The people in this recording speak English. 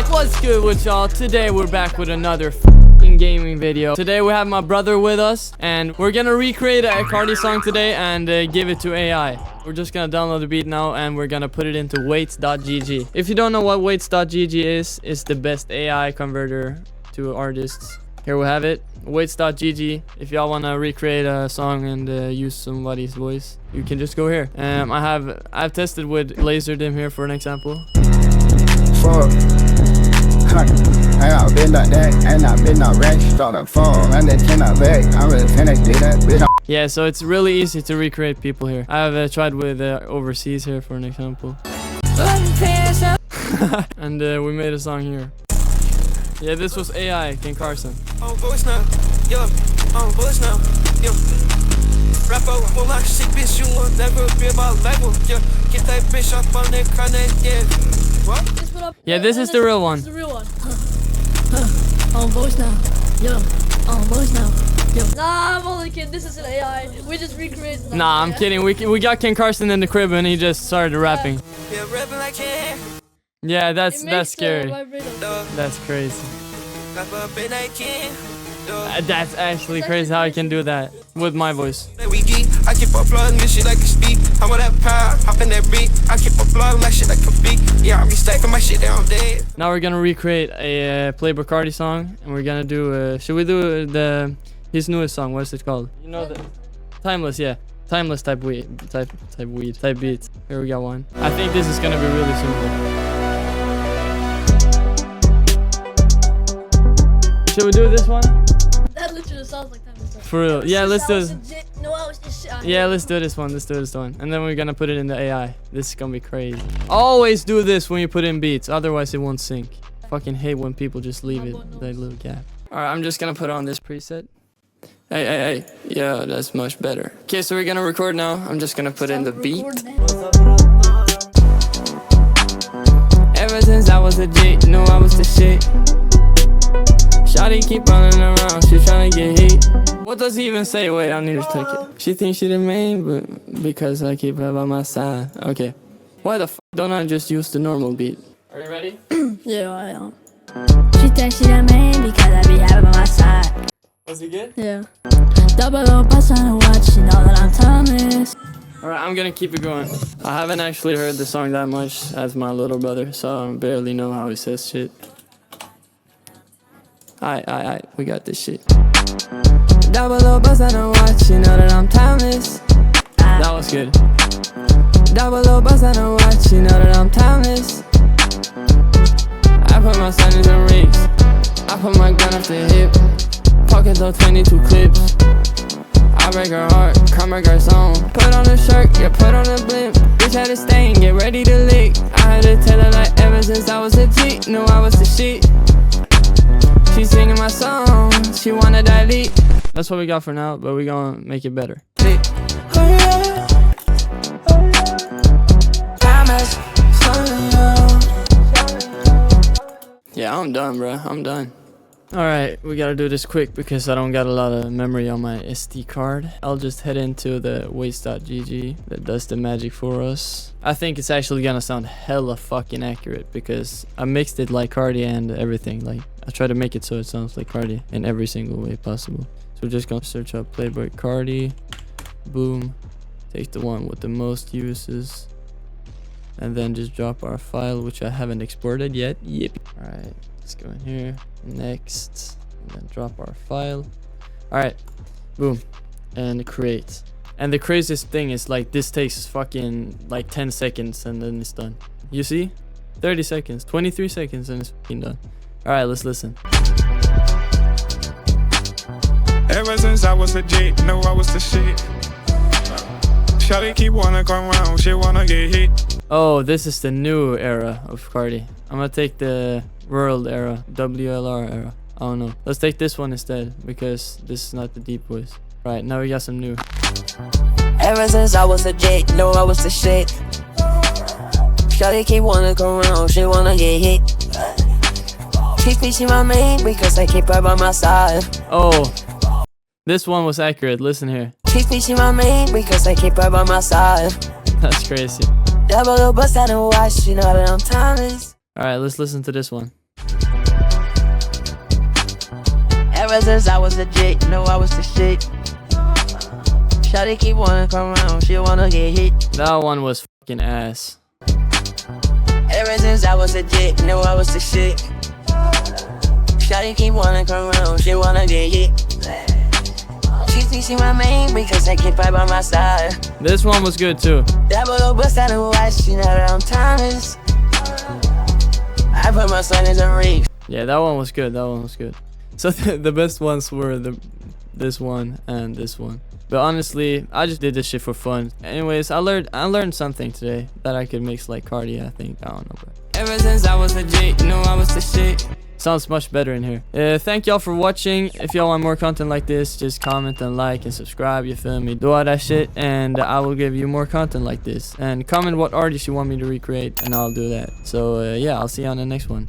What's good with y'all? Today we're back with another f***ing gaming video. Today we have my brother with us, and we're gonna recreate a Cardi song today and give it to AI. We're just gonna download the beat now and we're gonna put it into weights.gg. If you don't know what weights.gg is, it's the best AI converter to artists. Here we have it, weights.gg. If y'all wanna recreate a song and use somebody's voice, you can just go here. I've tested with Laserdimn here for an example. Fuck. I got been like that, and I been not rich. Start a phone, and then turn up back. I really finished do that, bitch. Yeah, so it's really easy to recreate people here. I have tried with overseas here for an example. And we made a song here. Yeah, this was AI, Ken Carson. Oh, voice now, yo. Oh, voice now, yo. Rap out, well, like shit, bitch, you will never be my level, yeah. Get that bitch up on the corner, yeah. What? Yeah, this is the real one. This is the real one. On voice now, yo. On voice now, yo. Nah, I'm only kidding. This is an AI. We just recreated. Nah, I'm kidding. We got Ken Carson in the crib and he just started rapping. Yeah, rapping like yeah. Yeah, that's scary. Dog. That's crazy. Rap up in that can. That's actually crazy how I can do that with my voice. We geek. I keep on flooding this shit like a speak. I'm with that power, hop in that beat. I keep on flooding like shit like a beat. Yeah, I be stacking my shit down dead. Now we're gonna recreate a Playboi Carti song, and we're gonna do. Should we do his newest song? What is it called? You know the Timeless, yeah. Timeless type beats. Here we got one. I think this is gonna be really simple. Should we do this one? That literally sounds like Timeless. For real? Yeah, let's do it. No, I was just shit. Yeah, let's do this one. Let's do this one. And then we're gonna put it in the AI. This is gonna be crazy. Always do this when you put in beats, otherwise it won't sync. Fucking hate when people just leave it, that little gap. Alright, I'm just gonna put on this preset. Hey. Yeah, that's much better. Okay, so we're gonna record now. I'm just gonna put in the beat. Ever since I was a G, knew I was the shit. Shawty keep running around, she tryna get hit. What does he even say? Wait, I need to take it. She thinks she the main, but because I keep her by my side. Okay. Why the f don't I just use the normal beat? Are you ready? Yeah, I am. She thinks she the main because I be having by my side. Was it good? Yeah. Double up, I trying to watch, you know that I'm timeless. Alright, I'm gonna keep it going. I haven't actually heard the song that much as my little brother, so I barely know how he says shit. Alright, we got this shit. Double up, bust on the watch, you know that I'm timeless. That was good. Double up, bust on the watch, you know that I'm timeless. I put my son in the rings. I put my gun off the hip. Pockets on 22 clips. I break her heart, come break her song. Put on the shirt, yeah, put on the blimp. Bitch had a stain, get ready to lick. I had to tell her like ever since I was a G, knew I was the shit. She singing my song, she wanna dilate. That's what we got for now, but we gonna make it better. Yeah, I'm done, bro. I'm done. Alright, we gotta do this quick because I don't got a lot of memory on my SD card. I'll just head into the weights.gg that does the magic for us. I think it's actually gonna sound hella fucking accurate because I mixed it like Cardi and everything. Like, I try to make it so it sounds like Cardi in every single way possible. So we're just gonna search up Playboi Carti. Boom. Take the one with the most uses. And then just drop our file, which I haven't exported yet. Yep. Alright, let's go in here. Next. And then drop our file. Alright. Boom. And create. And the craziest thing is like this takes fucking like 10 seconds and then it's done. You see? 30 seconds. 23 seconds and it's fucking done. Alright, let's listen. Ever since I was a G, know I was the shit. Shawty keep wanna come around, she wanna get hit. Oh, this is the new era of Cardi. I'm gonna take the world era, WLR era. I don't know. Let's take this one instead because this is not the deep voice. Right, now we got some new. Ever since I was a J, know I was the shit. Shawty keep wanna come around, she wanna get hit. She thinks she my main because I keep her by my side. Oh, this one was accurate. Listen here. She thinks she my main because I keep her by my side. That's crazy. Double up, bust out and watch, you know that I'm timeless. Alright, let's listen to this one. Ever since I was a jit, know I was the shit. Shawty keep wanna come around, she wanna get hit. That one was fucking ass. Ever since I was a jit, know I was the shit. Shawty keep wanna come around, she wanna get hit. She thinks she my main because I keep right by my side. This one was good too. That little bust out of white, she know that I'm timeless. I put my son in the ring. Yeah, that one was good. That one was good. So the best ones were this one and this one. But honestly, I just did this shit for fun. Anyways, I learned something today that I could mix like Cardi. I think, I don't know. But ever since I was a J, know I was the shit. Sounds much better in here. Thank y'all for watching. If y'all want more content like this, just comment and like and subscribe, you feel me? Do all that shit and I will give you more content like this. And comment what artist you want me to recreate and I'll do that. So yeah, I'll see you on the next one.